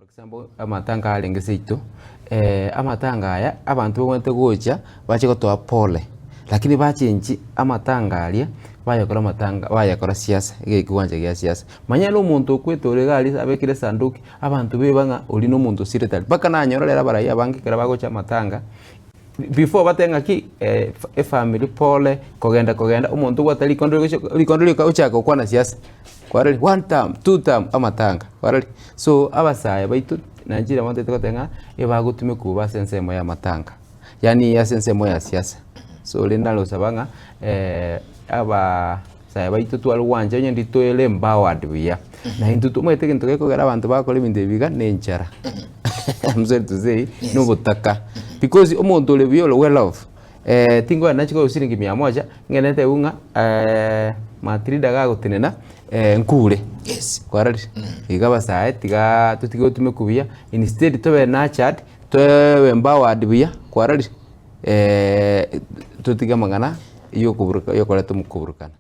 example amatanga alenge seito amatanga aya abantu bwente gocha bache gotoa pole lakini bachenji amatanga alia bayakora matanga bayakora siasa kiwanja gya siasa manya no muntu kwetore gali abekire sanduki abantu bebanga oli no muntu siretali paka nanyorera baraya bangikira bagocha matanga before batenga ki family pole kogenda umuntu gwatali kondoli uchaka kwa na siasa kwarali one term two term amatanga kwarali so abasaya baitu Nigeria wante tukotenga ebagutume kuba sensemo ya matanga yani ya sensemo ya siasa so lendalo sabanga aba saya baitu twali wanje nyendi toele empowered biya na intu tumwete kintu gekogera abantu bakora ibintu biga nenchara I'm sorry to say no butaka because umuntu ole biyo well off tingo anachiko usiringi 100 ngenete unga matrida gago tenena nkure yes kwarali igaba sae tiga tutigo tume kubia instead tobe na chat tobe empowered biya kwarali tutiga mangana iyo kuburuka iyo koleta mukuburukana.